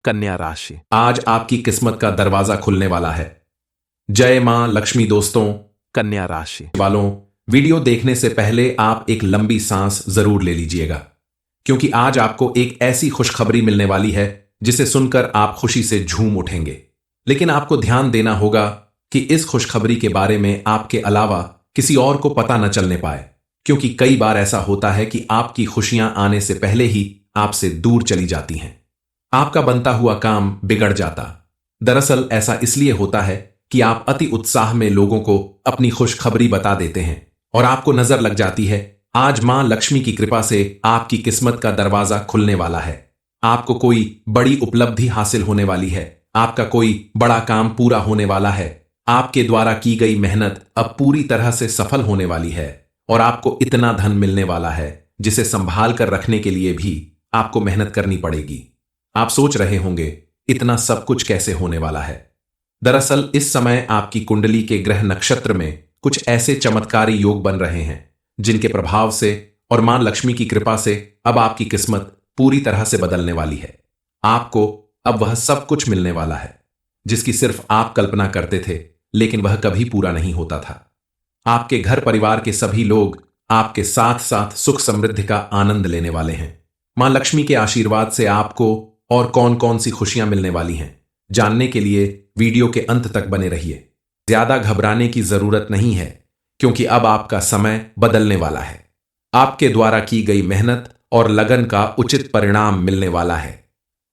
कन्या राशि। आज आपकी किस्मत का दरवाजा खुलने वाला है। जय मां लक्ष्मी। दोस्तों, कन्या राशि वालों, वीडियो देखने से पहले आप एक लंबी सांस जरूर ले लीजिएगा, क्योंकि आज आपको एक ऐसी खुशखबरी मिलने वाली है जिसे सुनकर आप खुशी से झूम उठेंगे। लेकिन आपको ध्यान देना होगा कि इस खुशखबरी के बारे में आपके अलावा किसी और को पता न चलने पाए, क्योंकि कई बार ऐसा होता है कि आपकी खुशियां आने से पहले ही आपसे दूर चली जाती हैं। आपका बनता हुआ काम बिगड़ जाता। दरअसल ऐसा इसलिए होता है कि आप अति उत्साह में लोगों को अपनी खुशखबरी बता देते हैं और आपको नजर लग जाती है आज मां लक्ष्मी की कृपा से आपकी किस्मत का दरवाजा खुलने वाला है। आपको कोई बड़ी उपलब्धि हासिल होने वाली है। आपका कोई बड़ा काम पूरा होने वाला है। आपके द्वारा की गई मेहनत अब पूरी तरह से सफल होने वाली है और आपको इतना धन मिलने वाला है जिसे संभाल कर रखने के लिए भी आपको मेहनत करनी पड़ेगी। आप सोच रहे होंगे इतना सब कुछ कैसे होने वाला है। दरअसल इस समय आपकी कुंडली के ग्रह नक्षत्र में कुछ ऐसे चमत्कारी योग बन रहे हैं जिनके प्रभाव से और मां लक्ष्मी की कृपा से अब आपकी किस्मत पूरी तरह से बदलने वाली है। आपको अब वह सब कुछ मिलने वाला है जिसकी सिर्फ आप कल्पना करते थे, लेकिन वह कभी पूरा नहीं होता था। आपके घर परिवार के सभी लोग आपके साथ साथ सुख समृद्धि का आनंद लेने वाले हैं। मां लक्ष्मी के आशीर्वाद से आपको और कौन कौन सी खुशियां मिलने वाली हैं, जानने के लिए वीडियो के अंत तक बने रहिए। ज्यादा घबराने की जरूरत नहीं है, क्योंकि अब आपका समय बदलने वाला है। आपके द्वारा की गई मेहनत और लगन का उचित परिणाम मिलने वाला है।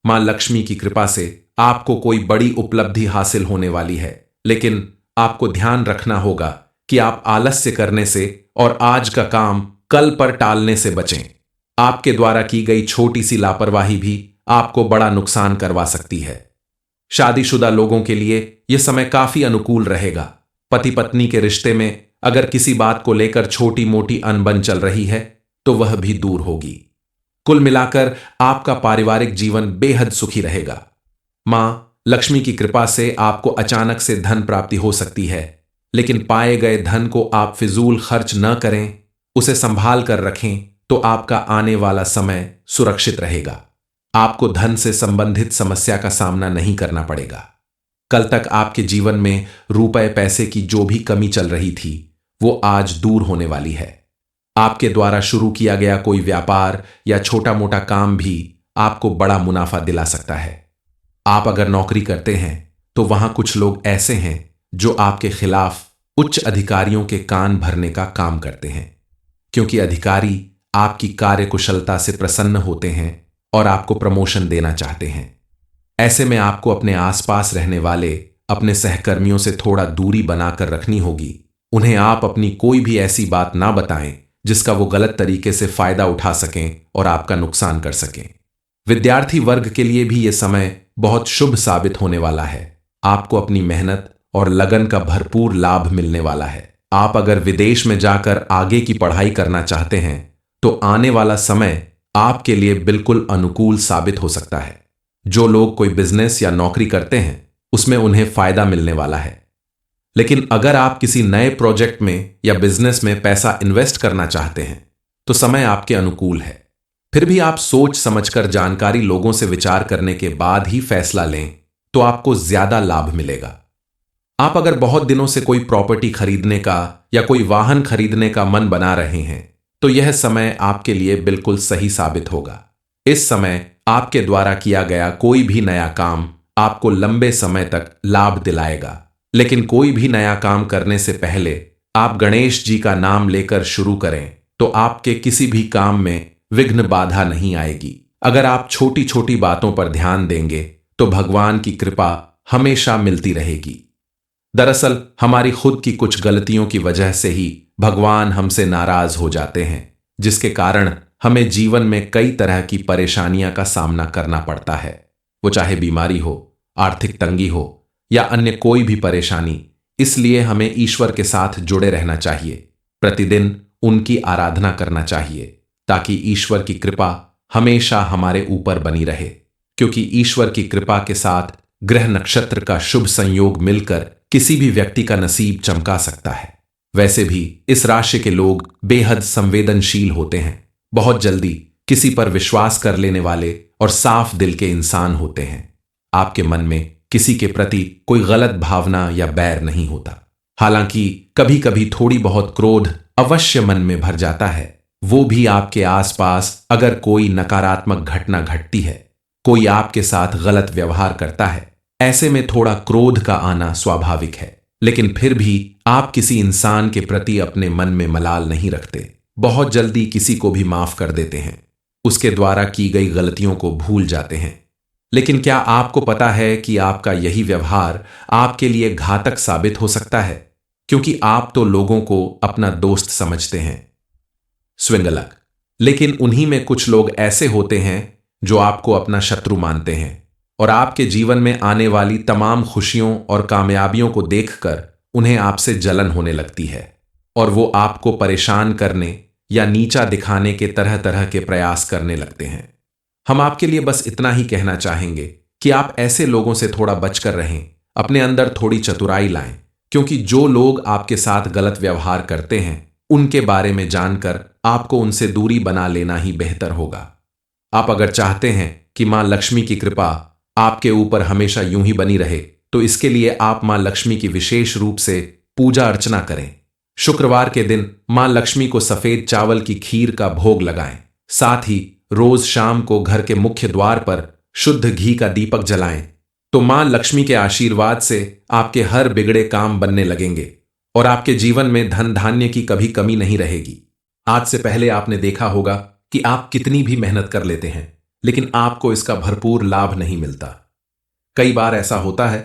मां लक्ष्मी की कृपा से आपको कोई बड़ी उपलब्धि हासिल होने वाली है, लेकिन आपको ध्यान रखना होगा कि आप आलस्य करने से और आज का काम कल पर टालने से बचें। आपके द्वारा की गई छोटी सी लापरवाही भी आपको बड़ा नुकसान करवा सकती है। शादीशुदा लोगों के लिए यह समय काफी अनुकूल रहेगा। पति पत्नी के रिश्ते में अगर किसी बात को लेकर छोटी मोटी अनबन चल रही है तो वह भी दूर होगी। कुल मिलाकर आपका पारिवारिक जीवन बेहद सुखी रहेगा। मां लक्ष्मी की कृपा से आपको अचानक से धन प्राप्ति हो सकती है, लेकिन पाए गए धन को आप फिजूल खर्च न करें, उसे संभाल कर रखें तो आपका आने वाला समय सुरक्षित रहेगा। आपको धन से संबंधित समस्या का सामना नहीं करना पड़ेगा। कल तक आपके जीवन में रुपए पैसे की जो भी कमी चल रही थी वो आज दूर होने वाली है। आपके द्वारा शुरू किया गया कोई व्यापार या छोटा मोटा काम भी आपको बड़ा मुनाफा दिला सकता है। आप अगर नौकरी करते हैं तो वहां कुछ लोग ऐसे हैं जो आपके खिलाफ उच्च अधिकारियों के कान भरने का काम करते हैं, क्योंकि अधिकारी आपकी कार्यकुशलता से प्रसन्न होते हैं और आपको प्रमोशन देना चाहते हैं। ऐसे में आपको अपने आसपास रहने वाले अपने सहकर्मियों से थोड़ा दूरी बनाकर रखनी होगी। उन्हें आप अपनी कोई भी ऐसी बात ना बताएं जिसका वो गलत तरीके से फायदा उठा सकें और आपका नुकसान कर सकें। विद्यार्थी वर्ग के लिए भी ये समय बहुत शुभ साबित होने वाला है। आपको अपनी मेहनत और लगन का भरपूर लाभ मिलने वाला है। आप अगर विदेश में जाकर आगे की पढ़ाई करना चाहते हैं तो आने वाला समय आपके लिए बिल्कुल अनुकूल साबित हो सकता है। जो लोग कोई बिजनेस या नौकरी करते हैं उसमें उन्हें फायदा मिलने वाला है। लेकिन अगर आप किसी नए प्रोजेक्ट में या बिजनेस में पैसा इन्वेस्ट करना चाहते हैं तो समय आपके अनुकूल है। फिर भी आप सोच समझकर जानकारी लोगों से विचार करने के बाद ही फैसला लें तो आपको ज्यादा लाभ मिलेगा। आप अगर बहुत दिनों से कोई प्रॉपर्टी खरीदने का या कोई वाहन खरीदने का मन बना रहे हैं तो यह समय आपके लिए बिल्कुल सही साबित होगा। इस समय आपके द्वारा किया गया कोई भी नया काम आपको लंबे समय तक लाभ दिलाएगा। लेकिन कोई भी नया काम करने से पहले आप गणेश जी का नाम लेकर शुरू करें तो आपके किसी भी काम में विघ्न बाधा नहीं आएगी। अगर आप छोटी छोटी बातों पर ध्यान देंगे तो भगवान की कृपा हमेशा मिलती रहेगी। दरअसल हमारी खुद की कुछ गलतियों की वजह से ही भगवान हमसे नाराज हो जाते हैं, जिसके कारण हमें जीवन में कई तरह की परेशानियां का सामना करना पड़ता है। वो चाहे बीमारी हो, आर्थिक तंगी हो या अन्य कोई भी परेशानी। इसलिए हमें ईश्वर के साथ जुड़े रहना चाहिए, प्रतिदिन उनकी आराधना करना चाहिए ताकि ईश्वर की कृपा हमेशा हमारे ऊपर बनी रहे, क्योंकि ईश्वर की कृपा के साथ ग्रह नक्षत्र का शुभ संयोग मिलकर किसी भी व्यक्ति का नसीब चमका सकता है। वैसे भी इस राशि के लोग बेहद संवेदनशील होते हैं, बहुत जल्दी किसी पर विश्वास कर लेने वाले और साफ दिल के इंसान होते हैं। आपके मन में किसी के प्रति कोई गलत भावना या बैर नहीं होता। हालांकि कभी कभी थोड़ी बहुत क्रोध अवश्य मन में भर जाता है, वो भी आपके आसपास अगर कोई नकारात्मक घटना घटती है, कोई आपके साथ गलत व्यवहार करता है, ऐसे में थोड़ा क्रोध का आना स्वाभाविक है। लेकिन फिर भी आप किसी इंसान के प्रति अपने मन में मलाल नहीं रखते, बहुत जल्दी किसी को भी माफ कर देते हैं, उसके द्वारा की गई गलतियों को भूल जाते हैं। लेकिन क्या आपको पता है कि आपका यही व्यवहार आपके लिए घातक साबित हो सकता है, क्योंकि आप तो लोगों को अपना दोस्त समझते हैं। स्विंगलक, लेकिन उन्हीं में कुछ लोग ऐसे होते हैं जो आपको अपना शत्रु मानते हैं और आपके जीवन में आने वाली तमाम खुशियों और कामयाबियों को देखकर उन्हें आपसे जलन होने लगती है और वो आपको परेशान करने या नीचा दिखाने के तरह तरह के प्रयास करने लगते हैं। हम आपके लिए बस इतना ही कहना चाहेंगे कि आप ऐसे लोगों से थोड़ा बचकर रहें, अपने अंदर थोड़ी चतुराई लाएं, क्योंकि जो लोग आपके साथ गलत व्यवहार करते हैं उनके बारे में जानकर आपको उनसे दूरी बना लेना ही बेहतर होगा। आप अगर चाहते हैं कि मां लक्ष्मी की कृपा आपके ऊपर हमेशा यूं ही बनी रहे, तो इसके लिए आप मां लक्ष्मी की विशेष रूप से पूजा अर्चना करें। शुक्रवार के दिन मां लक्ष्मी को सफेद चावल की खीर का भोग लगाएं। साथ ही रोज शाम को घर के मुख्य द्वार पर शुद्ध घी का दीपक जलाएं, तो मां लक्ष्मी के आशीर्वाद से आपके हर बिगड़े काम बनने लगेंगे और आपके जीवन में धन धान्य की कभी कमी नहीं रहेगी। आज से पहले आपने देखा होगा कि आप कितनी भी मेहनत कर लेते हैं, लेकिन आपको इसका भरपूर लाभ नहीं मिलता। कई बार ऐसा होता है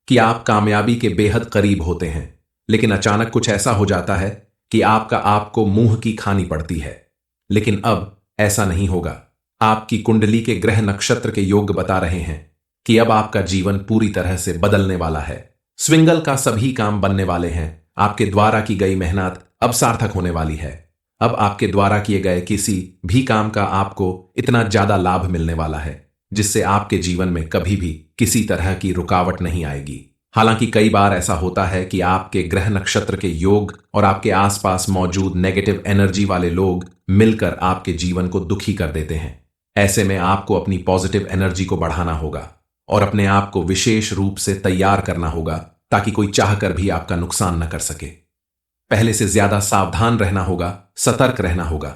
कि आप कामयाबी के बेहद करीब होते हैं, लेकिन अचानक कुछ ऐसा हो जाता है कि आपको मुंह की खानी पड़ती है। लेकिन अब ऐसा नहीं होगा। आपकी कुंडली के ग्रह नक्षत्र के योग बता रहे हैं कि अब आपका जीवन पूरी तरह से बदलने वाला है। स्विंगल का सभी काम बनने वाले हैं। आपके द्वारा की गई मेहनत अब सार्थक होने वाली है। अब आपके द्वारा किए गए किसी भी काम का आपको इतना ज्यादा लाभ मिलने वाला है जिससे आपके जीवन में कभी भी किसी तरह की रुकावट नहीं आएगी। हालांकि कई बार ऐसा होता है कि आपके ग्रह नक्षत्र के योग और आपके आसपास मौजूद नेगेटिव एनर्जी वाले लोग मिलकर आपके जीवन को दुखी कर देते हैं। ऐसे में आपको अपनी पॉजिटिव एनर्जी को बढ़ाना होगा और अपने आप को विशेष रूप से तैयार करना होगा ताकि कोई चाहकर भी आपका नुकसान न कर सके। पहले से ज्यादा सावधान रहना होगा, सतर्क रहना होगा।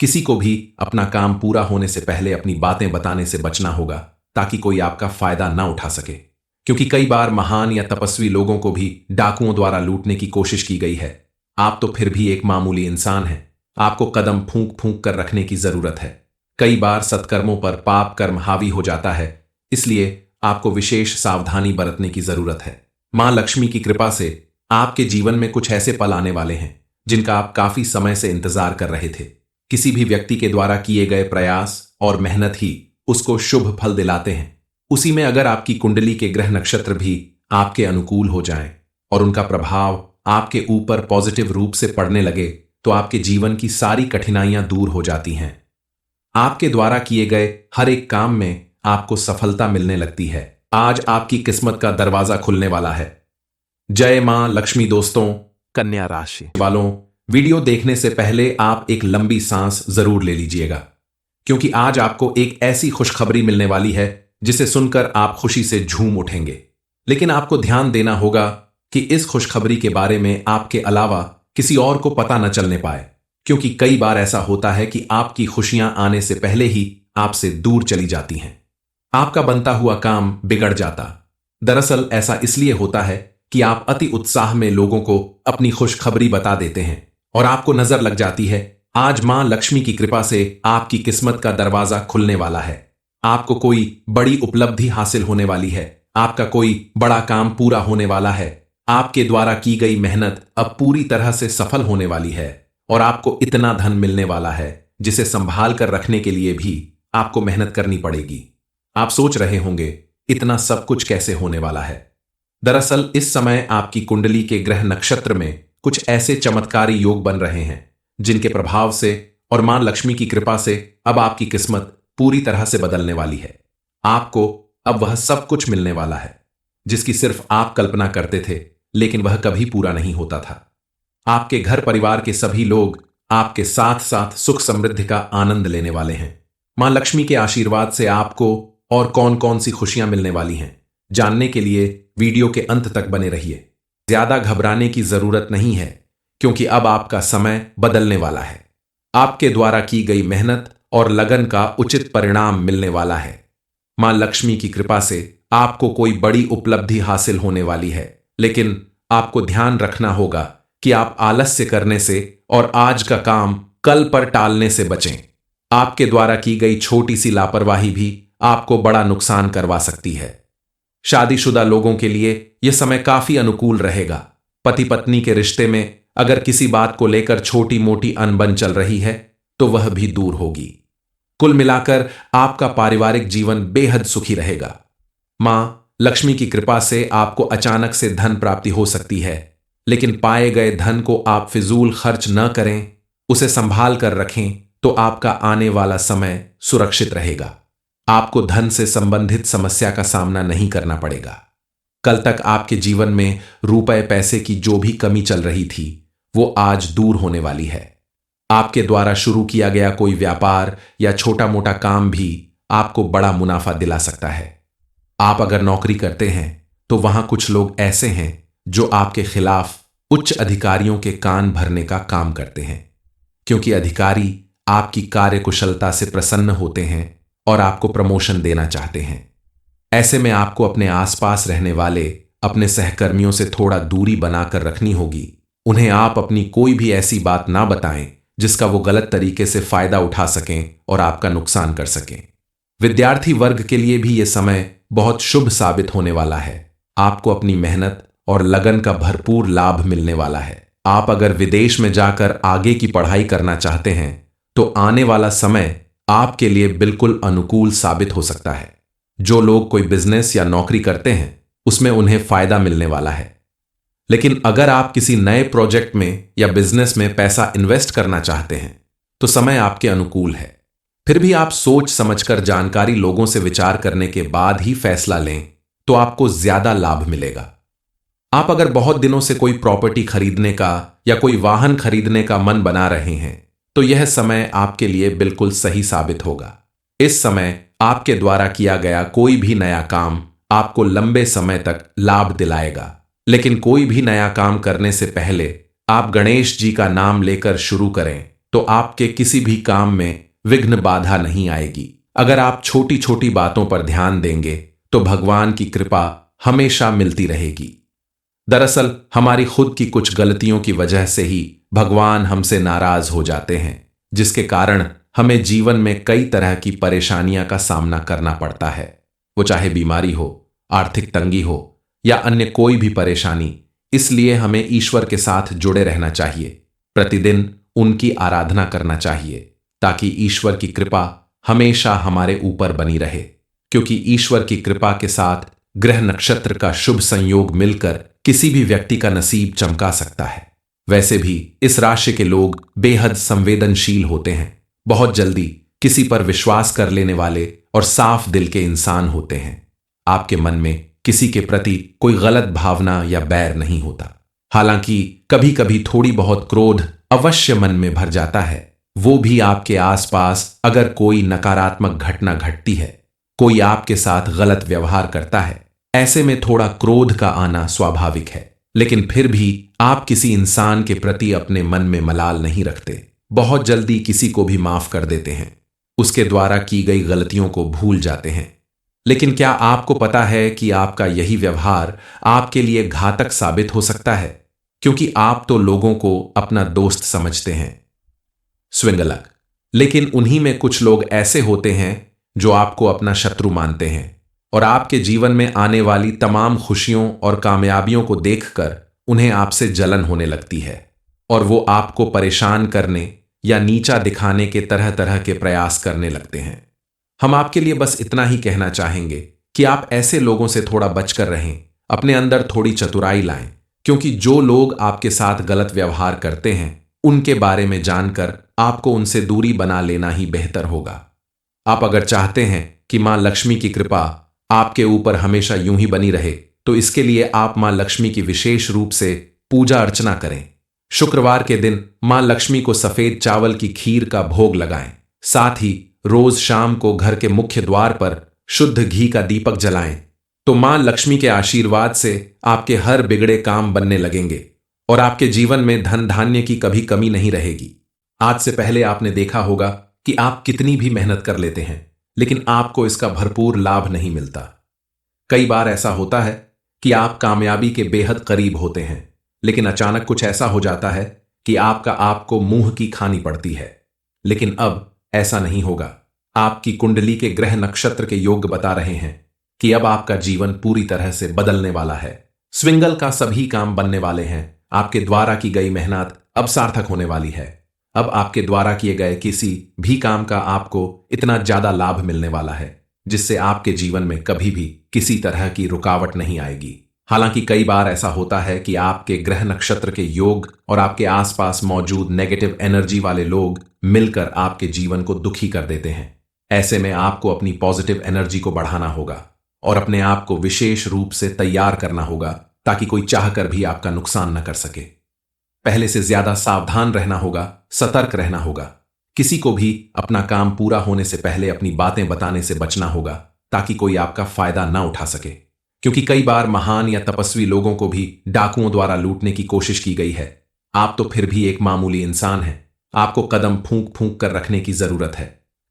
किसी को भी अपना काम पूरा होने से पहले अपनी बातें बताने से बचना होगा ताकि कोई आपका फायदा ना उठा सके, क्योंकि कई बार महान या तपस्वी लोगों को भी डाकुओं द्वारा लूटने की कोशिश की गई है। आप तो फिर भी एक मामूली इंसान हैं। आपको कदम फूंक फूंक कर रखने की जरूरत है। कई बार सत्कर्मों पर पाप कर्म हावी हो जाता है, इसलिए आपको विशेष सावधानी बरतने की जरूरत है। मां लक्ष्मी की कृपा से आपके जीवन में कुछ ऐसे पल आने वाले हैं जिनका आप काफी समय से इंतजार कर रहे थे। किसी भी व्यक्ति के द्वारा किए गए प्रयास और मेहनत ही उसको शुभ फल दिलाते हैं। उसी में अगर आपकी कुंडली के ग्रह नक्षत्र भी आपके अनुकूल हो जाएं और उनका प्रभाव आपके ऊपर पॉजिटिव रूप से पड़ने लगे, तो आपके जीवन की सारी कठिनाइयां दूर हो जाती हैं। आपके द्वारा किए गए हर एक काम में आपको सफलता मिलने लगती है। आज आपकी किस्मत का दरवाजा खुलने वाला है। जय मां लक्ष्मी। दोस्तों, कन्या राशि वालों, वीडियो देखने से पहले आप एक लंबी सांस जरूर ले लीजिएगा, क्योंकि आज आपको एक ऐसी खुशखबरी मिलने वाली है जिसे सुनकर आप खुशी से झूम उठेंगे। लेकिन आपको ध्यान देना होगा कि इस खुशखबरी के बारे में आपके अलावा किसी और को पता न चलने पाए, क्योंकि कई बार ऐसा होता है कि आपकी खुशियां आने से पहले ही आपसे दूर चली जाती हैं। आपका बनता हुआ काम बिगड़ जाता। दरअसल ऐसा इसलिए होता है कि आप अति उत्साह में लोगों को अपनी खुशखबरी बता देते हैं और आपको नजर लग जाती है आज मां लक्ष्मी की कृपा से आपकी किस्मत का दरवाजा खुलने वाला है। आपको कोई बड़ी उपलब्धि हासिल होने वाली है। आपका कोई बड़ा काम पूरा होने वाला है। आपके द्वारा की गई मेहनत अब पूरी तरह से सफल होने वाली है और आपको इतना धन मिलने वाला है जिसे संभाल कर रखने के लिए भी आपको मेहनत करनी पड़ेगी। आप सोच रहे होंगे इतना सब कुछ कैसे होने वाला है। दरअसल इस समय आपकी कुंडली के ग्रह नक्षत्र में कुछ ऐसे चमत्कारी योग बन रहे हैं जिनके प्रभाव से और मां लक्ष्मी की कृपा से अब आपकी किस्मत पूरी तरह से बदलने वाली है। आपको अब वह सब कुछ मिलने वाला है जिसकी सिर्फ आप कल्पना करते थे, लेकिन वह कभी पूरा नहीं होता था। आपके घर परिवार के सभी लोग आपके साथ साथ सुख समृद्धि का आनंद लेने वाले हैं। मां लक्ष्मी के आशीर्वाद से आपको और कौन कौन सी खुशियां मिलने वाली हैं, जानने के लिए वीडियो के अंत तक बने रहिए। ज्यादा घबराने की जरूरत नहीं है, क्योंकि अब आपका समय बदलने वाला है। आपके द्वारा की गई मेहनत और लगन का उचित परिणाम मिलने वाला है। मां लक्ष्मी की कृपा से आपको कोई बड़ी उपलब्धि हासिल होने वाली है, लेकिन आपको ध्यान रखना होगा कि आप आलस्य करने से और आज का काम कल पर टालने से बचें। आपके द्वारा की गई छोटी सी लापरवाही भी आपको बड़ा नुकसान करवा सकती है। शादीशुदा लोगों के लिए यह समय काफी अनुकूल रहेगा। पति पत्नी के रिश्ते में अगर किसी बात को लेकर छोटी मोटी अनबन चल रही है तो वह भी दूर होगी। कुल मिलाकर आपका पारिवारिक जीवन बेहद सुखी रहेगा। मां लक्ष्मी की कृपा से आपको अचानक से धन प्राप्ति हो सकती है, लेकिन पाए गए धन को आप फिजूल खर्च न करें, उसे संभाल कर रखें तो आपका आने वाला समय सुरक्षित रहेगा। आपको धन से संबंधित समस्या का सामना नहीं करना पड़ेगा। कल तक आपके जीवन में रुपए पैसे की जो भी कमी चल रही थी वो आज दूर होने वाली है। आपके द्वारा शुरू किया गया कोई व्यापार या छोटा मोटा काम भी आपको बड़ा मुनाफा दिला सकता है। आप अगर नौकरी करते हैं तो वहां कुछ लोग ऐसे हैं जो आपके खिलाफ उच्च अधिकारियों के कान भरने का काम करते हैं, क्योंकि अधिकारी आपकी कार्यकुशलता से प्रसन्न होते हैं और आपको प्रमोशन देना चाहते हैं। ऐसे में आपको अपने आसपास रहने वाले अपने सहकर्मियों से थोड़ा दूरी बनाकर रखनी होगी। उन्हें आप अपनी कोई भी ऐसी बात ना बताएं जिसका वो गलत तरीके से फायदा उठा सकें और आपका नुकसान कर सकें। विद्यार्थी वर्ग के लिए भी ये समय बहुत शुभ साबित होने वाला है। आपको अपनी मेहनत और लगन का भरपूर लाभ मिलने वाला है। आप अगर विदेश में जाकर आगे की पढ़ाई करना चाहते हैं तो आने वाला समय आपके लिए बिल्कुल अनुकूल साबित हो सकता है। जो लोग कोई बिजनेस या नौकरी करते हैं उसमें उन्हें फायदा मिलने वाला है। लेकिन अगर आप किसी नए प्रोजेक्ट में या बिजनेस में पैसा इन्वेस्ट करना चाहते हैं तो समय आपके अनुकूल है। फिर भी आप सोच समझकर जानकारी लोगों से विचार करने के बाद ही फैसला लें तो आपको ज्यादा लाभ मिलेगा। आप अगर बहुत दिनों से कोई प्रॉपर्टी खरीदने का या कोई वाहन खरीदने का मन बना रहे हैं तो यह समय आपके लिए बिल्कुल सही साबित होगा। इस समय आपके द्वारा किया गया कोई भी नया काम आपको लंबे समय तक लाभ दिलाएगा। लेकिन कोई भी नया काम करने से पहले आप गणेश जी का नाम लेकर शुरू करें तो आपके किसी भी काम में विघ्न बाधा नहीं आएगी। अगर आप छोटी छोटी बातों पर ध्यान देंगे तो भगवान की कृपा हमेशा मिलती रहेगी। दरअसल हमारी खुद की कुछ गलतियों की वजह से ही भगवान हमसे नाराज हो जाते हैं, जिसके कारण हमें जीवन में कई तरह की परेशानियां का सामना करना पड़ता है। वो चाहे बीमारी हो, आर्थिक तंगी हो या अन्य कोई भी परेशानी। इसलिए हमें ईश्वर के साथ जुड़े रहना चाहिए, प्रतिदिन उनकी आराधना करना चाहिए ताकि ईश्वर की कृपा हमेशा हमारे ऊपर बनी रहे। क्योंकि ईश्वर की कृपा के साथ ग्रह नक्षत्र का शुभ संयोग मिलकर किसी भी व्यक्ति का नसीब चमका सकता है। वैसे भी इस राशि के लोग बेहद संवेदनशील होते हैं, बहुत जल्दी किसी पर विश्वास कर लेने वाले और साफ दिल के इंसान होते हैं। आपके मन में किसी के प्रति कोई गलत भावना या बैर नहीं होता। हालांकि कभी कभी थोड़ी बहुत क्रोध अवश्य मन में भर जाता है, वो भी आपके आसपास अगर कोई नकारात्मक घटना घटती है, कोई आपके साथ गलत व्यवहार करता है, ऐसे में थोड़ा क्रोध का आना स्वाभाविक है। लेकिन फिर भी आप किसी इंसान के प्रति अपने मन में मलाल नहीं रखते, बहुत जल्दी किसी को भी माफ कर देते हैं, उसके द्वारा की गई गलतियों को भूल जाते हैं। लेकिन क्या आपको पता है कि आपका यही व्यवहार आपके लिए घातक साबित हो सकता है, क्योंकि आप तो लोगों को अपना दोस्त समझते हैं। स्विंगलक, लेकिन उन्हीं में कुछ लोग ऐसे होते हैं जो आपको अपना शत्रु मानते हैं और आपके जीवन में आने वाली तमाम खुशियों और कामयाबियों को देखकर उन्हें आपसे जलन होने लगती है और वो आपको परेशान करने या नीचा दिखाने के तरह तरह के प्रयास करने लगते हैं। हम आपके लिए बस इतना ही कहना चाहेंगे कि आप ऐसे लोगों से थोड़ा बचकर रहें, अपने अंदर थोड़ी चतुराई लाएं, क्योंकि जो लोग आपके साथ गलत व्यवहार करते हैं उनके बारे में जानकर आपको उनसे दूरी बना लेना ही बेहतर होगा। आप अगर चाहते हैं कि मां लक्ष्मी की कृपा आपके ऊपर हमेशा यूं ही बनी रहे तो इसके लिए आप मां लक्ष्मी की विशेष रूप से पूजा अर्चना करें। शुक्रवार के दिन मां लक्ष्मी को सफेद चावल की खीर का भोग लगाएं। साथ ही रोज शाम को घर के मुख्य द्वार पर शुद्ध घी का दीपक जलाएं। तो मां लक्ष्मी के आशीर्वाद से आपके हर बिगड़े काम बनने लगेंगे और आपके जीवन में धन धान्य की कभी कमी नहीं रहेगी। आज से पहले आपने देखा होगा कि आप कितनी भी मेहनत कर लेते हैं, लेकिन आपको इसका भरपूर लाभ नहीं मिलता। कई बार ऐसा होता है कि आप कामयाबी के बेहद करीब होते हैं, लेकिन अचानक कुछ ऐसा हो जाता है कि आपको मुंह की खानी पड़ती है। लेकिन अब ऐसा नहीं होगा। आपकी कुंडली के ग्रह नक्षत्र के योग बता रहे हैं कि अब आपका जीवन पूरी तरह से बदलने वाला है। स्विंगल का सभी काम बनने वाले हैं। आपके द्वारा की गई मेहनत अब सार्थक होने वाली है। अब आपके द्वारा किए गए किसी भी काम का आपको इतना ज्यादा लाभ मिलने वाला है जिससे आपके जीवन में कभी भी किसी तरह की रुकावट नहीं आएगी। हालांकि कई बार ऐसा होता है कि आपके ग्रह नक्षत्र के योग और आपके आसपास मौजूद नेगेटिव एनर्जी वाले लोग मिलकर आपके जीवन को दुखी कर देते हैं। ऐसे में आपको अपनी पॉजिटिव एनर्जी को बढ़ाना होगा और अपने आप को विशेष रूप से तैयार करना होगा ताकि कोई चाहकर भी आपका नुकसान न कर सके। पहले से ज्यादा सावधान रहना होगा, सतर्क रहना होगा। किसी को भी अपना काम पूरा होने से पहले अपनी बातें बताने से बचना होगा ताकि कोई आपका फायदा ना उठा सके, क्योंकि कई बार महान या तपस्वी लोगों को भी डाकुओं द्वारा लूटने की कोशिश की गई है। आप तो फिर भी एक मामूली इंसान हैं। आपको कदम फूंक फूंक कर रखने की जरूरत है।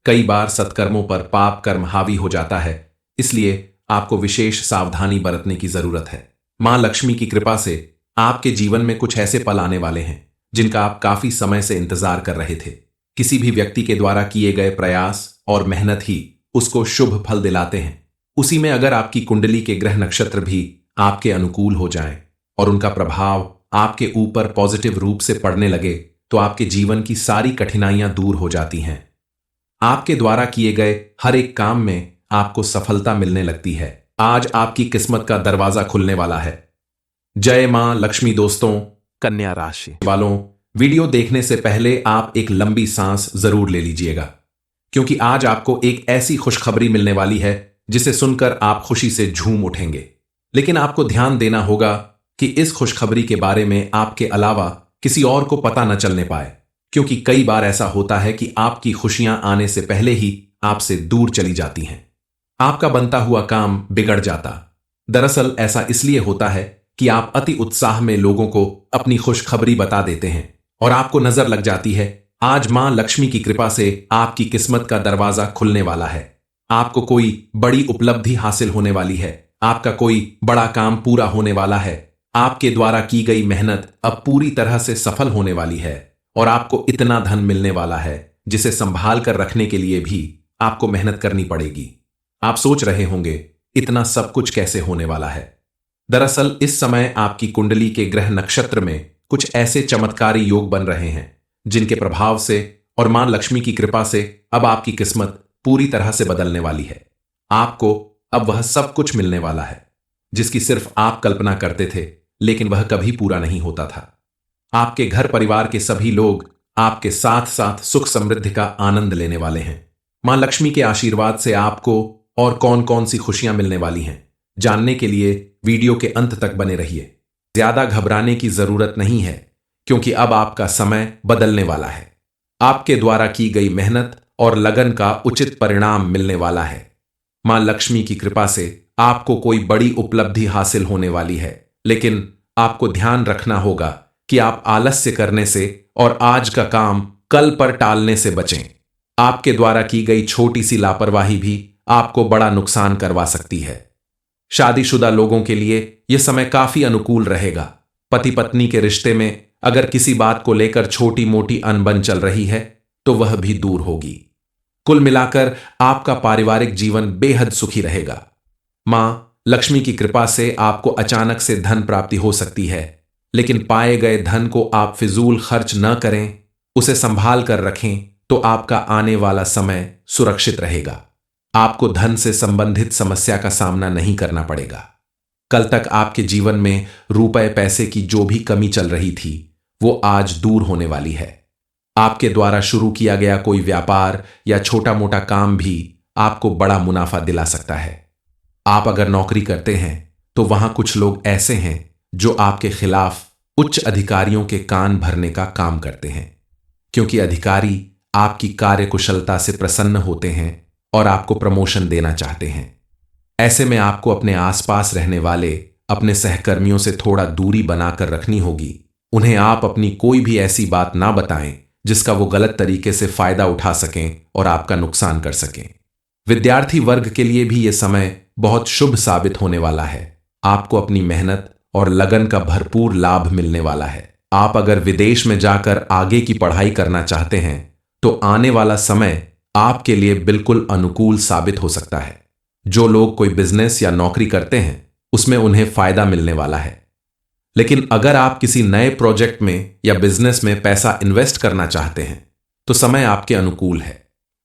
कई बार सत्कर्मों पर पाप कर्म हावी हो जाता है, इसलिए आपको विशेष सावधानी बरतने की जरूरत है। मां लक्ष्मी की कृपा से आपके जीवन में कुछ ऐसे पल आने वाले हैं जिनका आप काफी समय से इंतजार कर रहे थे। किसी भी व्यक्ति के द्वारा किए गए प्रयास और मेहनत ही उसको शुभ फल दिलाते हैं। उसी में अगर आपकी कुंडली के ग्रह नक्षत्र भी आपके अनुकूल हो जाएं और उनका प्रभाव आपके ऊपर पॉजिटिव रूप से पड़ने लगे तो आपके जीवन की सारी कठिनाइयां दूर हो जाती हैं। आपके द्वारा किए गए हर एक काम में आपको सफलता मिलने लगती है। आज आपकी किस्मत का दरवाजा खुलने वाला है। जय मां लक्ष्मी। दोस्तों, कन्या राशि वालों, वीडियो देखने से पहले आप एक लंबी सांस जरूर ले लीजिएगा, क्योंकि आज आपको एक ऐसी खुशखबरी मिलने वाली है जिसे सुनकर आप खुशी से झूम उठेंगे। लेकिन आपको ध्यान देना होगा कि इस खुशखबरी के बारे में आपके अलावा किसी और को पता न चलने पाए, क्योंकि कई बार ऐसा होता है कि आपकी खुशियां आने से पहले ही आपसे दूर चली जाती हैं। आपका बनता हुआ काम बिगड़ जाता। दरअसल ऐसा इसलिए होता है कि आप अति उत्साह में लोगों को अपनी खुशखबरी बता देते हैं और आपको नजर लग जाती है आज मां लक्ष्मी की कृपा से आपकी किस्मत का दरवाजा खुलने वाला है। आपको कोई बड़ी उपलब्धि हासिल होने वाली है। आपका कोई बड़ा काम पूरा होने वाला है। आपके द्वारा की गई मेहनत अब पूरी तरह से सफल होने वाली है और आपको इतना धन मिलने वाला है जिसे संभाल कर रखने के लिए भी आपको मेहनत करनी पड़ेगी। आप सोच रहे होंगे इतना सब कुछ कैसे होने वाला है। दरअसल इस समय आपकी कुंडली के ग्रह नक्षत्र में कुछ ऐसे चमत्कारी योग बन रहे हैं जिनके प्रभाव से और मां लक्ष्मी की कृपा से अब आपकी किस्मत पूरी तरह से बदलने वाली है। आपको अब वह सब कुछ मिलने वाला है जिसकी सिर्फ आप कल्पना करते थे, लेकिन वह कभी पूरा नहीं होता था। आपके घर परिवार के सभी लोग आपके साथ साथ सुख समृद्धि का आनंद लेने वाले हैं। मां लक्ष्मी के आशीर्वाद से आपको और कौन कौन सी खुशियां मिलने वाली हैं, जानने के लिए वीडियो के अंत तक बने रहिए। ज्यादा घबराने की जरूरत नहीं है, क्योंकि अब आपका समय बदलने वाला है। आपके द्वारा की गई मेहनत और लगन का उचित परिणाम मिलने वाला है। मां लक्ष्मी की कृपा से आपको कोई बड़ी उपलब्धि हासिल होने वाली है, लेकिन आपको ध्यान रखना होगा कि आप आलस्य करने से और आज का काम कल पर टालने से बचें। आपके द्वारा की गई छोटी सी लापरवाही भी आपको बड़ा नुकसान करवा सकती है। शादीशुदा लोगों के लिए यह समय काफी अनुकूल रहेगा। पति पत्नी के रिश्ते में अगर किसी बात को लेकर छोटी मोटी अनबन चल रही है तो वह भी दूर होगी। कुल मिलाकर आपका पारिवारिक जीवन बेहद सुखी रहेगा। मां लक्ष्मी की कृपा से आपको अचानक से धन प्राप्ति हो सकती है, लेकिन पाए गए धन को आप फिजूल खर्च न करें, उसे संभाल कर रखें तो आपका आने वाला समय सुरक्षित रहेगा। आपको धन से संबंधित समस्या का सामना नहीं करना पड़ेगा। कल तक आपके जीवन में रुपए पैसे की जो भी कमी चल रही थी वो आज दूर होने वाली है। आपके द्वारा शुरू किया गया कोई व्यापार या छोटा मोटा काम भी आपको बड़ा मुनाफा दिला सकता है। आप अगर नौकरी करते हैं तो वहां कुछ लोग ऐसे हैं जो आपके खिलाफ उच्च अधिकारियों के कान भरने का काम करते हैं, क्योंकि अधिकारी आपकी कार्यकुशलता से प्रसन्न होते हैं और आपको प्रमोशन देना चाहते हैं। ऐसे में आपको अपने आसपास रहने वाले अपने सहकर्मियों से थोड़ा दूरी बनाकर रखनी होगी। उन्हें आप अपनी कोई भी ऐसी बात ना बताएं जिसका वो गलत तरीके से फायदा उठा सकें और आपका नुकसान कर सकें। विद्यार्थी वर्ग के लिए भी ये समय बहुत शुभ साबित होने वाला है। आपको अपनी मेहनत और लगन का भरपूर लाभ मिलने वाला है। आप अगर विदेश में जाकर आगे की पढ़ाई करना चाहते हैं तो आने वाला समय आपके लिए बिल्कुल अनुकूल साबित हो सकता है। जो लोग कोई बिजनेस या नौकरी करते हैं उसमें उन्हें फायदा मिलने वाला है। लेकिन अगर आप किसी नए प्रोजेक्ट में या बिजनेस में पैसा इन्वेस्ट करना चाहते हैं तो समय आपके अनुकूल है।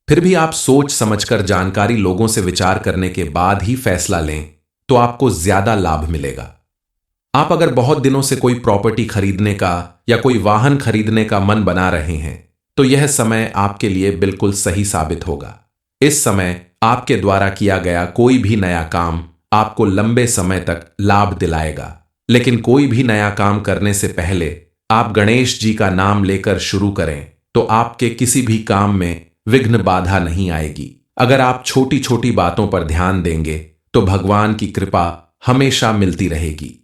फिर भी आप सोच समझकर जानकारी लोगों से विचार करने के बाद ही फैसला लें तो आपको ज्यादा लाभ मिलेगा। आप अगर बहुत दिनों से कोई प्रॉपर्टी खरीदने का या कोई वाहन खरीदने का मन बना रहे हैं तो यह समय आपके लिए बिल्कुल सही साबित होगा। इस समय आपके द्वारा किया गया कोई भी नया काम आपको लंबे समय तक लाभ दिलाएगा। लेकिन कोई भी नया काम करने से पहले आप गणेश जी का नाम लेकर शुरू करें तो आपके किसी भी काम में विघ्न बाधा नहीं आएगी। अगर आप छोटी छोटी बातों पर ध्यान देंगे तो भगवान की कृपा हमेशा मिलती रहेगी।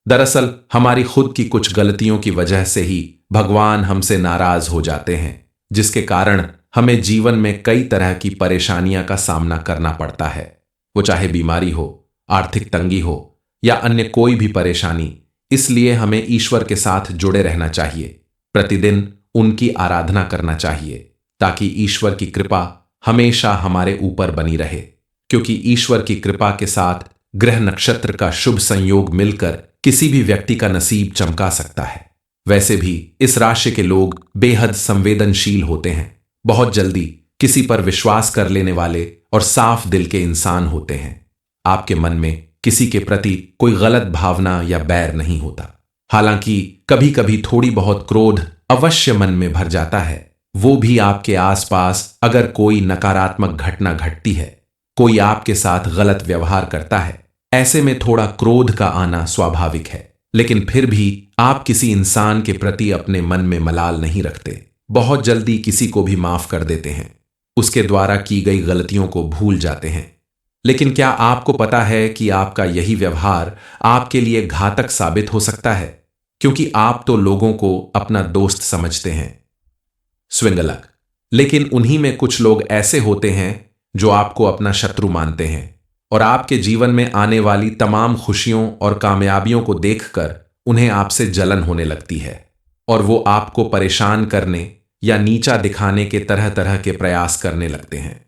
दरअसल हमारी खुद की कुछ गलतियों की वजह से ही भगवान हमसे नाराज हो जाते हैं, जिसके कारण हमें जीवन में कई तरह की परेशानियां का सामना करना पड़ता है। वो चाहे बीमारी हो, आर्थिक तंगी हो या अन्य कोई भी परेशानी। इसलिए हमें ईश्वर के साथ जुड़े रहना चाहिए, प्रतिदिन उनकी आराधना करना चाहिए ताकि ईश्वर की कृपा हमेशा हमारे ऊपर बनी रहे। क्योंकि ईश्वर की कृपा के साथ ग्रह नक्षत्र का शुभ संयोग मिलकर किसी भी व्यक्ति का नसीब चमका सकता है। वैसे भी इस राशि के लोग बेहद संवेदनशील होते हैं, बहुत जल्दी किसी पर विश्वास कर लेने वाले और साफ दिल के इंसान होते हैं। आपके मन में किसी के प्रति कोई गलत भावना या बैर नहीं होता। हालांकि कभी कभी थोड़ी बहुत क्रोध अवश्य मन में भर जाता है, वो भी आपके आसपास अगर कोई नकारात्मक घटना घटती है, कोई आपके साथ गलत व्यवहार करता है। ऐसे में थोड़ा क्रोध का आना स्वाभाविक है, लेकिन फिर भी आप किसी इंसान के प्रति अपने मन में मलाल नहीं रखते, बहुत जल्दी किसी को भी माफ कर देते हैं, उसके द्वारा की गई गलतियों को भूल जाते हैं। लेकिन क्या आपको पता है कि आपका यही व्यवहार आपके लिए घातक साबित हो सकता है, क्योंकि आप तो लोगों को अपना दोस्त समझते हैं, स्विंगलक। लेकिन उन्हीं में कुछ लोग ऐसे होते हैं जो आपको अपना शत्रु मानते हैं और आपके जीवन में आने वाली तमाम खुशियों और कामयाबियों को देखकर उन्हें आपसे जलन होने लगती है और वो आपको परेशान करने या नीचा दिखाने के तरह तरह के प्रयास करने लगते हैं।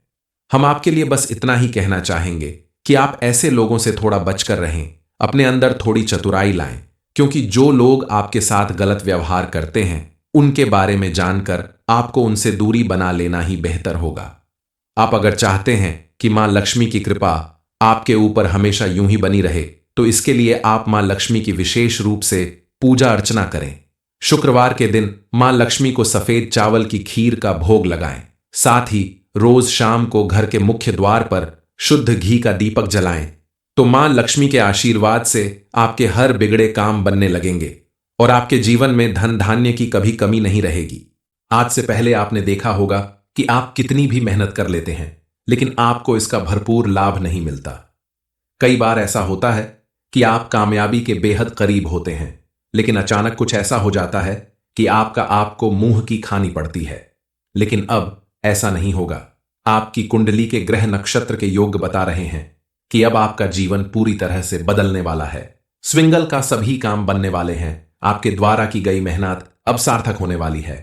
हम आपके लिए बस इतना ही कहना चाहेंगे कि आप ऐसे लोगों से थोड़ा बचकर रहें, अपने अंदर थोड़ी चतुराई लाएं, क्योंकि जो लोग आपके साथ गलत व्यवहार करते हैं उनके बारे में जानकर आपको उनसे दूरी बना लेना ही बेहतर होगा। आप अगर चाहते हैं कि मां लक्ष्मी की कृपा आपके ऊपर हमेशा यूं ही बनी रहे तो इसके लिए आप मां लक्ष्मी की विशेष रूप से पूजा अर्चना करें। शुक्रवार के दिन मां लक्ष्मी को सफेद चावल की खीर का भोग लगाएं। साथ ही रोज शाम को घर के मुख्य द्वार पर शुद्ध घी का दीपक जलाएं तो मां लक्ष्मी के आशीर्वाद से आपके हर बिगड़े काम बनने लगेंगे और आपके जीवन में धन धान्य की कभी कमी नहीं रहेगी। आज से पहले आपने देखा होगा कि आप कितनी भी मेहनत कर लेते हैं लेकिन आपको इसका भरपूर लाभ नहीं मिलता। कई बार ऐसा होता है कि आप कामयाबी के बेहद करीब होते हैं लेकिन अचानक कुछ ऐसा हो जाता है कि आपको मुंह की खानी पड़ती है। लेकिन अब ऐसा नहीं होगा। आपकी कुंडली के ग्रह नक्षत्र के योग बता रहे हैं कि अब आपका जीवन पूरी तरह से बदलने वाला है। स्विंगल का सभी काम बनने वाले हैं। आपके द्वारा की गई मेहनत अब सार्थक होने वाली है।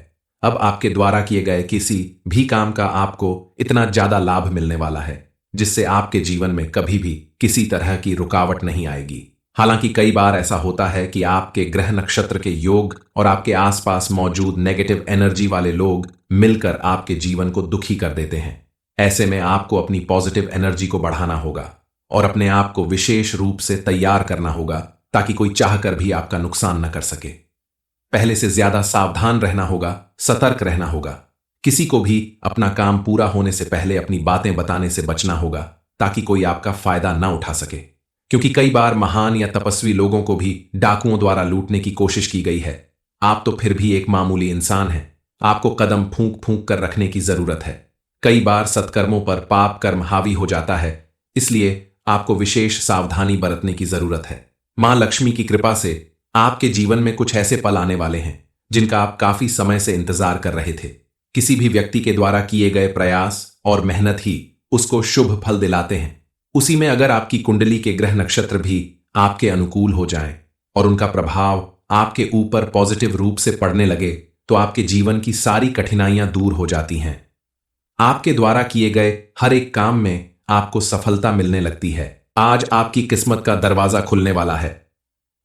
अब आपके द्वारा किए गए किसी भी काम का आपको इतना ज्यादा लाभ मिलने वाला है जिससे आपके जीवन में कभी भी किसी तरह की रुकावट नहीं आएगी। हालांकि कई बार ऐसा होता है कि आपके ग्रह नक्षत्र के योग और आपके आसपास मौजूद नेगेटिव एनर्जी वाले लोग मिलकर आपके जीवन को दुखी कर देते हैं। ऐसे में आपको अपनी पॉजिटिव एनर्जी को बढ़ाना होगा और अपने आप को विशेष रूप से तैयार करना होगा ताकि कोई चाहकर भी आपका नुकसान न कर सके। पहले से ज्यादा सावधान रहना होगा, सतर्क रहना होगा। किसी को भी अपना काम पूरा होने से पहले अपनी बातें बताने से बचना होगा ताकि कोई आपका फायदा ना उठा सके, क्योंकि कई बार महान या तपस्वी लोगों को भी डाकुओं द्वारा लूटने की कोशिश की गई है। आप तो फिर भी एक मामूली इंसान हैं। आपको कदम फूंक फूंक कर रखने की जरूरत है। कई बार सत्कर्मों पर पाप कर्म हावी हो जाता है, इसलिए आपको विशेष सावधानी बरतने की जरूरत है। मां लक्ष्मी की कृपा से आपके जीवन में कुछ ऐसे पल आने वाले हैं जिनका आप काफी समय से इंतजार कर रहे थे। किसी भी व्यक्ति के द्वारा किए गए प्रयास और मेहनत ही उसको शुभ फल दिलाते हैं। उसी में अगर आपकी कुंडली के ग्रह नक्षत्र भी आपके अनुकूल हो जाएं और उनका प्रभाव आपके ऊपर पॉजिटिव रूप से पड़ने लगे तो आपके जीवन की सारी कठिनाइयां दूर हो जाती हैं। आपके द्वारा किए गए हर एक काम में आपको सफलता मिलने लगती है। आज आपकी किस्मत का दरवाजा खुलने वाला है।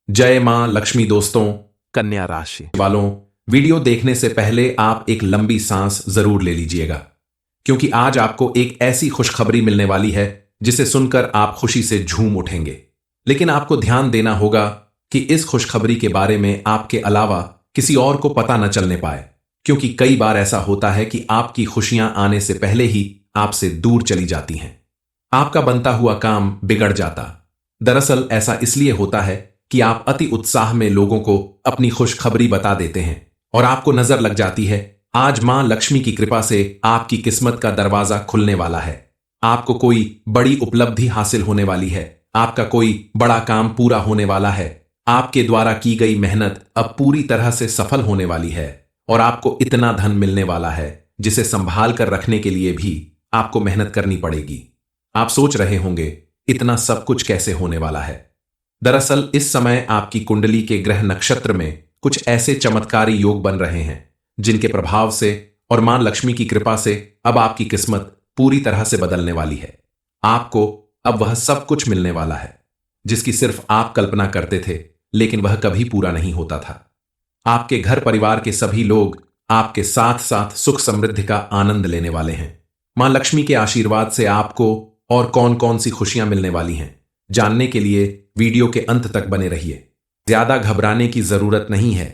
जय मां लक्ष्मी। दोस्तों, कन्या राशि वालों, वीडियो देखने से पहले आप एक लंबी सांस जरूर ले लीजिएगा, क्योंकि आज आपको एक ऐसी खुशखबरी मिलने वाली है जिसे सुनकर आप खुशी से झूम उठेंगे। लेकिन आपको ध्यान देना होगा कि इस खुशखबरी के बारे में आपके अलावा किसी और को पता न चलने पाए, क्योंकि कई बार ऐसा होता है कि आपकी खुशियां आने से पहले ही आपसे दूर चली जाती हैं। आपका बनता हुआ काम बिगड़ जाता। दरअसल ऐसा इसलिए होता है कि आप अति उत्साह में लोगों को अपनी खुशखबरी बता देते हैं और आपको नजर लग जाती है आज मां लक्ष्मी की कृपा से आपकी किस्मत का दरवाजा खुलने वाला है। आपको कोई बड़ी उपलब्धि हासिल होने वाली है। आपका कोई बड़ा काम पूरा होने वाला है। आपके द्वारा की गई मेहनत अब पूरी तरह से सफल होने वाली है और आपको इतना धन मिलने वाला है जिसे संभाल कर रखने के लिए भी आपको मेहनत करनी पड़ेगी। आप सोच रहे होंगे इतना सब कुछ कैसे होने वाला है। दरअसल इस समय आपकी कुंडली के ग्रह नक्षत्र में कुछ ऐसे चमत्कारी योग बन रहे हैं जिनके प्रभाव से और मां लक्ष्मी की कृपा से अब आपकी किस्मत पूरी तरह से बदलने वाली है। आपको अब वह सब कुछ मिलने वाला है जिसकी सिर्फ आप कल्पना करते थे, लेकिन वह कभी पूरा नहीं होता था। आपके घर परिवार के सभी लोग आपके साथ साथ सुख समृद्धि का आनंद लेने वाले हैं। मां लक्ष्मी के आशीर्वाद से आपको और कौन कौन सी खुशियां मिलने वाली हैं, जानने के लिए वीडियो के अंत तक बने रहिए। ज्यादा घबराने की जरूरत नहीं है,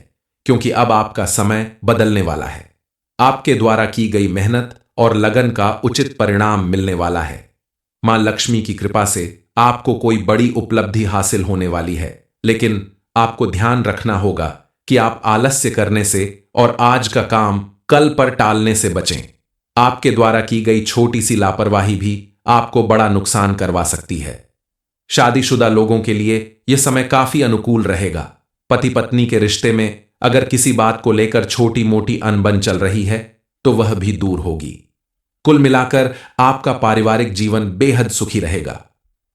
क्योंकि अब आपका समय बदलने वाला है। आपके द्वारा की गई मेहनत और लगन का उचित परिणाम मिलने वाला है। मां लक्ष्मी की कृपा से आपको कोई बड़ी उपलब्धि हासिल होने वाली है, लेकिन आपको ध्यान रखना होगा कि आप आलस्य करने से और आज का काम कल पर टालने से बचें। आपके द्वारा की गई छोटी सी लापरवाही भी आपको बड़ा नुकसान करवा सकती है। शादीशुदा लोगों के लिए यह समय काफी अनुकूल रहेगा। पति पत्नी के रिश्ते में अगर किसी बात को लेकर छोटी मोटी अनबन चल रही है तो वह भी दूर होगी। कुल मिलाकर आपका पारिवारिक जीवन बेहद सुखी रहेगा।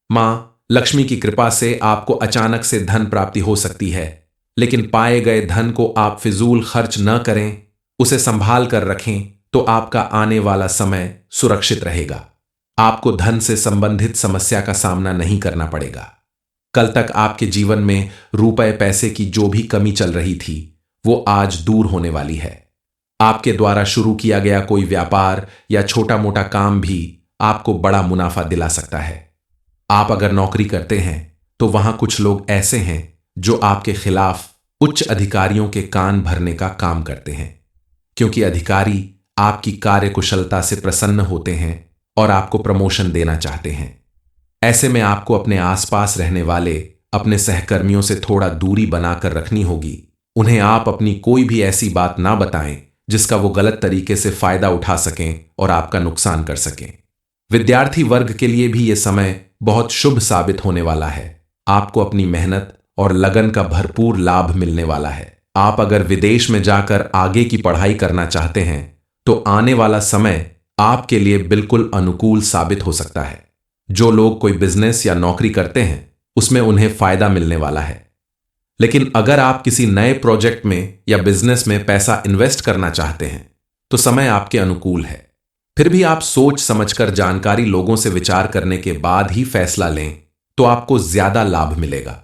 मां लक्ष्मी की कृपा से आपको अचानक से धन प्राप्ति हो सकती है, लेकिन पाए गए धन को आप फिजूल खर्च न करें, उसे संभाल कर रखें तो आपका आने वाला समय सुरक्षित रहेगा। आपको धन से संबंधित समस्या का सामना नहीं करना पड़ेगा। कल तक आपके जीवन में रुपए पैसे की जो भी कमी चल रही थी वो आज दूर होने वाली है। आपके द्वारा शुरू किया गया कोई व्यापार या छोटा मोटा काम भी आपको बड़ा मुनाफा दिला सकता है। आप अगर नौकरी करते हैं तो वहां कुछ लोग ऐसे हैं जो आपके खिलाफ उच्च अधिकारियों के कान भरने का काम करते हैं, क्योंकि अधिकारी आपकी कार्यकुशलता से प्रसन्न होते हैं और आपको प्रमोशन देना चाहते हैं। ऐसे में आपको अपने आसपास रहने वाले अपने सहकर्मियों से थोड़ा दूरी बनाकर रखनी होगी। उन्हें आप अपनी कोई भी ऐसी बात ना बताएं जिसका वो गलत तरीके से फायदा उठा सकें और आपका नुकसान कर सकें। विद्यार्थी वर्ग के लिए भी ये समय बहुत शुभ साबित होने वाला है। आपको अपनी मेहनत और लगन का भरपूर लाभ मिलने वाला है। आप अगर विदेश में जाकर आगे की पढ़ाई करना चाहते हैं तो आने वाला समय आपके लिए बिल्कुल अनुकूल साबित हो सकता है। जो लोग कोई बिजनेस या नौकरी करते हैं उसमें उन्हें फायदा मिलने वाला है। लेकिन अगर आप किसी नए प्रोजेक्ट में या बिजनेस में पैसा इन्वेस्ट करना चाहते हैं तो समय आपके अनुकूल है। फिर भी आप सोच समझकर जानकारी लोगों से विचार करने के बाद ही फैसला लें तो आपको ज्यादा लाभ मिलेगा।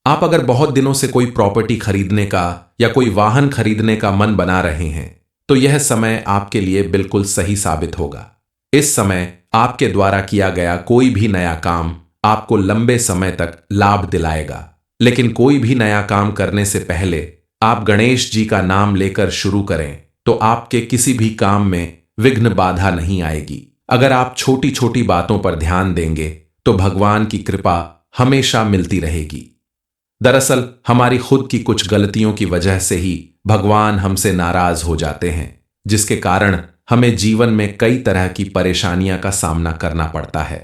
आप अगर बहुत दिनों से कोई प्रॉपर्टी खरीदने का या कोई वाहन खरीदने का मन बना रहे हैं तो यह समय आपके लिए बिल्कुल सही साबित होगा। इस समय आपके द्वारा किया गया कोई भी नया काम आपको लंबे समय तक लाभ दिलाएगा। लेकिन कोई भी नया काम करने से पहले आप गणेश जी का नाम लेकर शुरू करें तो आपके किसी भी काम में विघ्न बाधा नहीं आएगी। अगर आप छोटी छोटी बातों पर ध्यान देंगे तो भगवान की कृपा हमेशा मिलती रहेगी। दरअसल हमारी खुद की कुछ गलतियों की वजह से ही भगवान हमसे नाराज हो जाते हैं, जिसके कारण हमें जीवन में कई तरह की परेशानियां का सामना करना पड़ता है।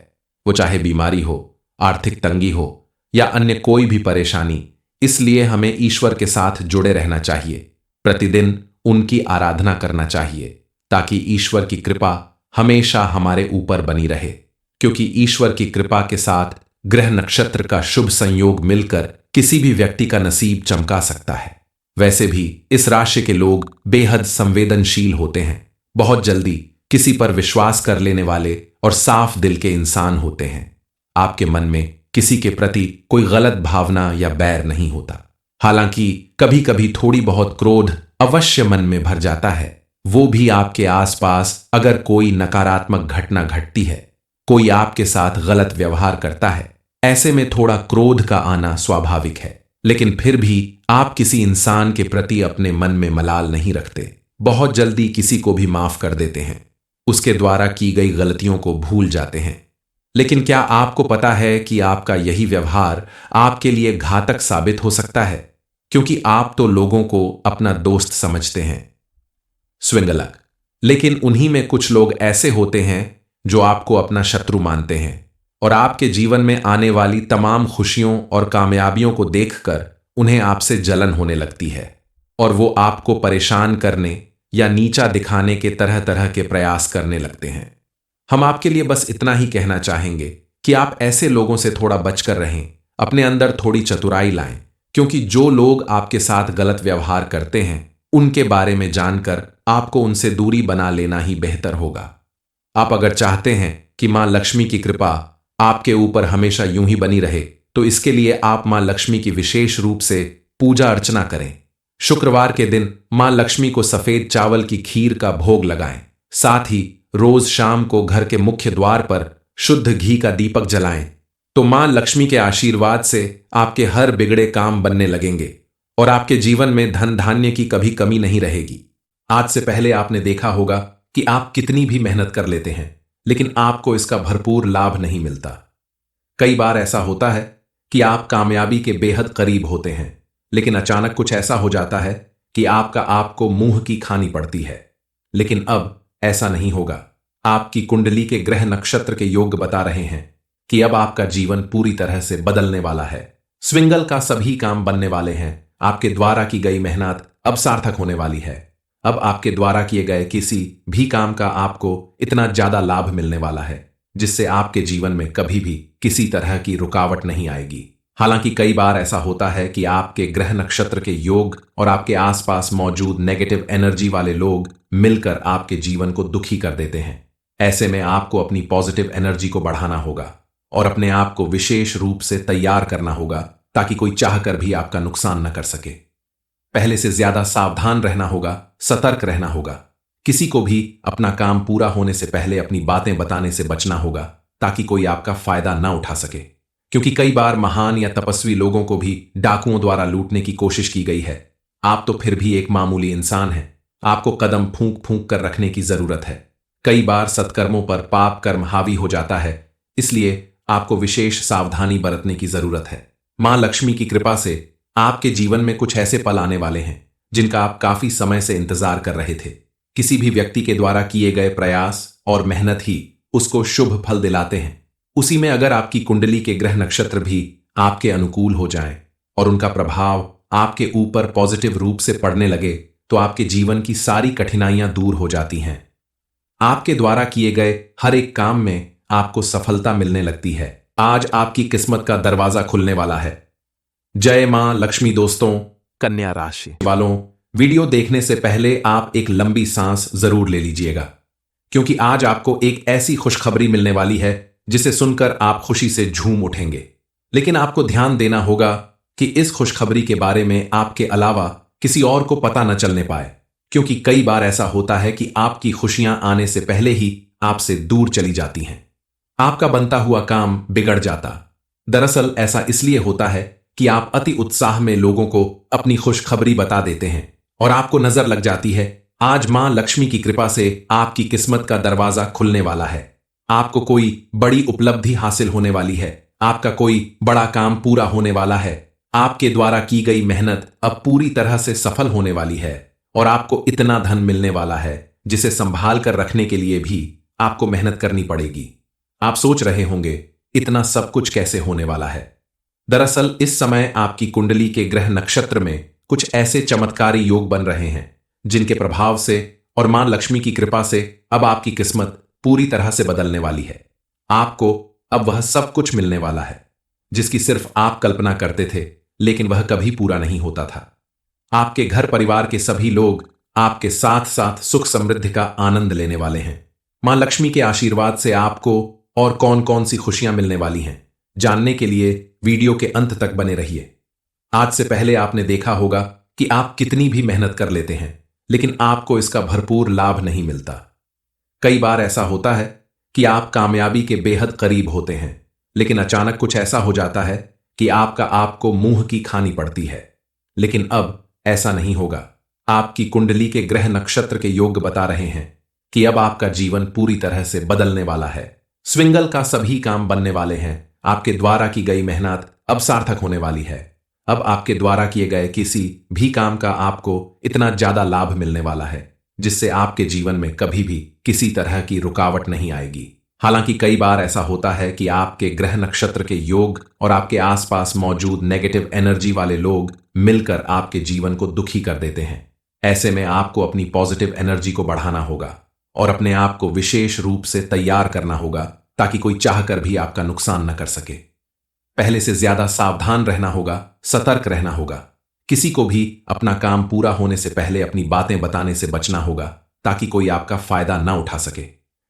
वो चाहे बीमारी हो, आर्थिक तंगी हो या अन्य कोई भी परेशानी। इसलिए हमें ईश्वर के साथ जुड़े रहना चाहिए, प्रतिदिन उनकी आराधना करना चाहिए ताकि ईश्वर की कृपा हमेशा हमारे ऊपर बनी रहे। क्योंकि ईश्वर की कृपा के साथ ग्रह नक्षत्र का शुभ संयोग मिलकर किसी भी व्यक्ति का नसीब चमका सकता है। वैसे भी इस राशि के लोग बेहद संवेदनशील होते हैं, बहुत जल्दी किसी पर विश्वास कर लेने वाले और साफ दिल के इंसान होते हैं। आपके मन में किसी के प्रति कोई गलत भावना या बैर नहीं होता। हालांकि कभी कभी थोड़ी बहुत क्रोध अवश्य मन में भर जाता है, वो भी आपके आसपास अगर कोई नकारात्मक घटना घटती है, कोई आपके साथ गलत व्यवहार करता है, ऐसे में थोड़ा क्रोध का आना स्वाभाविक है। लेकिन फिर भी आप किसी इंसान के प्रति अपने मन में मलाल नहीं रखते, बहुत जल्दी किसी को भी माफ कर देते हैं, उसके द्वारा की गई गलतियों को भूल जाते हैं। लेकिन क्या आपको पता है कि आपका यही व्यवहार आपके लिए घातक साबित हो सकता है, क्योंकि आप तो लोगों को अपना दोस्त समझते हैं। स्विंगलक, लेकिन उन्हीं में कुछ लोग ऐसे होते हैं जो आपको अपना शत्रु मानते हैं और आपके जीवन में आने वाली तमाम खुशियों और कामयाबियों को देखकर उन्हें आपसे जलन होने लगती है और वो आपको परेशान करने या नीचा दिखाने के तरह तरह के प्रयास करने लगते हैं। हम आपके लिए बस इतना ही कहना चाहेंगे कि आप ऐसे लोगों से थोड़ा बचकर रहें, अपने अंदर थोड़ी चतुराई लाएं, क्योंकि जो लोग आपके साथ गलत व्यवहार करते हैं उनके बारे में जानकर आपको उनसे दूरी बना लेना ही बेहतर होगा। आप अगर चाहते हैं कि मां लक्ष्मी की कृपा आपके ऊपर हमेशा यूं ही बनी रहे, तो इसके लिए आप मां लक्ष्मी की विशेष रूप से पूजा अर्चना करें। शुक्रवार के दिन मां लक्ष्मी को सफेद चावल की खीर का भोग लगाएं। साथ ही रोज शाम को घर के मुख्य द्वार पर शुद्ध घी का दीपक जलाएं, तो मां लक्ष्मी के आशीर्वाद से आपके हर बिगड़े काम बनने लगेंगे और आपके जीवन में धन धान्य की कभी कमी नहीं रहेगी। आज से पहले आपने देखा होगा कि आप कितनी भी मेहनत कर लेते हैं, लेकिन आपको इसका भरपूर लाभ नहीं मिलता। कई बार ऐसा होता है कि आप कामयाबी के बेहद करीब होते हैं, लेकिन अचानक कुछ ऐसा हो जाता है कि आपको मुंह की खानी पड़ती है। लेकिन अब ऐसा नहीं होगा। आपकी कुंडली के ग्रह नक्षत्र के योग बता रहे हैं कि अब आपका जीवन पूरी तरह से बदलने वाला है। स्विंगल का सभी काम बनने वाले हैं। आपके द्वारा की गई मेहनत अब सार्थक होने वाली है। अब आपके द्वारा किए गए किसी भी काम का आपको इतना ज्यादा लाभ मिलने वाला है जिससे आपके जीवन में कभी भी किसी तरह की रुकावट नहीं आएगी। हालांकि कई बार ऐसा होता है कि आपके ग्रह नक्षत्र के योग और आपके आसपास मौजूद नेगेटिव एनर्जी वाले लोग मिलकर आपके जीवन को दुखी कर देते हैं। ऐसे में आपको अपनी पॉजिटिव एनर्जी को बढ़ाना होगा और अपने आप को विशेष रूप से तैयार करना होगा ताकि कोई चाहकर भी आपका नुकसान न कर सके। पहले से ज्यादा सावधान रहना होगा, सतर्क रहना होगा। किसी को भी अपना काम पूरा होने से पहले अपनी बातें बताने से बचना होगा ताकि कोई आपका फायदा ना उठा सके, क्योंकि कई बार महान या तपस्वी लोगों को भी डाकुओं द्वारा लूटने की कोशिश की गई है। आप तो फिर भी एक मामूली इंसान हैं। आपको कदम फूंक फूंक कर रखने की जरूरत है। कई बार सत्कर्मों पर पाप कर्म हावी हो जाता है, इसलिए आपको विशेष सावधानी बरतने की जरूरत है। मां लक्ष्मी की कृपा से आपके जीवन में कुछ ऐसे पल आने वाले हैं जिनका आप काफी समय से इंतजार कर रहे थे। किसी भी व्यक्ति के द्वारा किए गए प्रयास और मेहनत ही उसको शुभ फल दिलाते हैं। उसी में अगर आपकी कुंडली के ग्रह नक्षत्र भी आपके अनुकूल हो जाएं और उनका प्रभाव आपके ऊपर पॉजिटिव रूप से पड़ने लगे, तो आपके जीवन की सारी कठिनाइयां दूर हो जाती हैं। आपके द्वारा किए गए हर एक काम में आपको सफलता मिलने लगती है। आज आपकी किस्मत का दरवाजा खुलने वाला है। जय मां लक्ष्मी। दोस्तों, कन्या राशि वालों, वीडियो देखने से पहले आप एक लंबी सांस जरूर ले लीजिएगा, क्योंकि आज आपको एक ऐसी खुशखबरी मिलने वाली है जिसे सुनकर आप खुशी से झूम उठेंगे। लेकिन आपको ध्यान देना होगा कि इस खुशखबरी के बारे में आपके अलावा किसी और को पता न चलने पाए, क्योंकि कई बार ऐसा होता है कि आपकी खुशियां आने से पहले ही आपसे दूर चली जाती हैं। आपका बनता हुआ काम बिगड़ जाता। दरअसल ऐसा इसलिए होता है कि आप अति उत्साह में लोगों को अपनी खुशखबरी बता देते हैं और आपको नजर लग जाती है आज मां लक्ष्मी की कृपा से आपकी किस्मत का दरवाजा खुलने वाला है। आपको कोई बड़ी उपलब्धि हासिल होने वाली है। आपका कोई बड़ा काम पूरा होने वाला है। आपके द्वारा की गई मेहनत अब पूरी तरह से सफल होने वाली है और आपको इतना धन मिलने वाला है जिसे संभाल कर रखने के लिए भी आपको मेहनत करनी पड़ेगी। आप सोच रहे होंगे इतना सब कुछ कैसे होने वाला है। दरअसल इस समय आपकी कुंडली के ग्रह नक्षत्र में कुछ ऐसे चमत्कारी योग बन रहे हैं जिनके प्रभाव से और मां लक्ष्मी की कृपा से अब आपकी किस्मत पूरी तरह से बदलने वाली है। आपको अब वह सब कुछ मिलने वाला है जिसकी सिर्फ आप कल्पना करते थे, लेकिन वह कभी पूरा नहीं होता था। आपके घर परिवार के सभी लोग आपके साथ साथ सुख समृद्धि का आनंद लेने वाले हैं। मां लक्ष्मी के आशीर्वाद से आपको और कौन कौन सी खुशियां मिलने वाली हैं, जानने के लिए वीडियो के अंत तक बने रहिए। आज से पहले आपने देखा होगा कि आप कितनी भी मेहनत कर लेते हैं, लेकिन आपको इसका भरपूर लाभ नहीं मिलता। कई बार ऐसा होता है कि आप कामयाबी के बेहद करीब होते हैं, लेकिन अचानक कुछ ऐसा हो जाता है कि आपको मुंह की खानी पड़ती है। लेकिन अब ऐसा नहीं होगा। आपकी कुंडली के ग्रह नक्षत्र के योग बता रहे हैं कि अब आपका जीवन पूरी तरह से बदलने वाला है। स्विंगल का सभी काम बनने वाले हैं। आपके द्वारा की गई मेहनत अब सार्थक होने वाली है। अब आपके द्वारा किए गए किसी भी काम का आपको इतना ज्यादा लाभ मिलने वाला है जिससे आपके जीवन में कभी भी किसी तरह की रुकावट नहीं आएगी। हालांकि कई बार ऐसा होता है कि आपके ग्रह नक्षत्र के योग और आपके आसपास मौजूद नेगेटिव एनर्जी वाले लोग मिलकर आपके जीवन को दुखी कर देते हैं। ऐसे में आपको अपनी पॉजिटिव एनर्जी को बढ़ाना होगा और अपने आप को विशेष रूप से तैयार करना होगा ताकि कोई चाहकर भी आपका नुकसान न कर सके। पहले से ज्यादा सावधान रहना होगा, सतर्क रहना होगा। किसी को भी अपना काम पूरा होने से पहले अपनी बातें बताने से बचना होगा ताकि कोई आपका फायदा न उठा सके,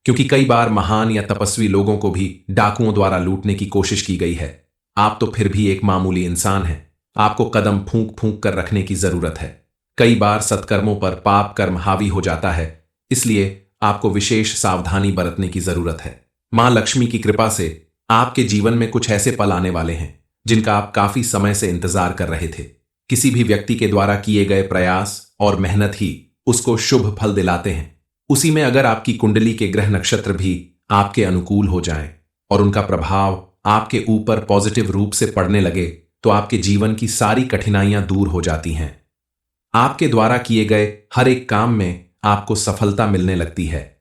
क्योंकि कई बार महान या तपस्वी लोगों को भी डाकुओं द्वारा लूटने की कोशिश की गई है। आप तो फिर भी एक मामूली इंसान हैं। आपको कदम फूंक फूंक कर रखने की जरूरत है। कई बार सत्कर्मों पर पाप कर्म हावी हो जाता है, इसलिए आपको विशेष सावधानी बरतने की जरूरत है। मां लक्ष्मी की कृपा से आपके जीवन में कुछ ऐसे पल आने वाले हैं जिनका आप काफी समय से इंतजार कर रहे थे। किसी भी व्यक्ति के द्वारा किए गए प्रयास और मेहनत ही उसको शुभ फल दिलाते हैं। उसी में अगर आपकी कुंडली के ग्रह नक्षत्र भी आपके अनुकूल हो जाएं और उनका प्रभाव आपके ऊपर पॉजिटिव रूप से पड़ने लगे तो आपके जीवन की सारी कठिनाइयां दूर हो जाती हैं। आपके द्वारा किए गए हर एक काम में आपको सफलता मिलने लगती है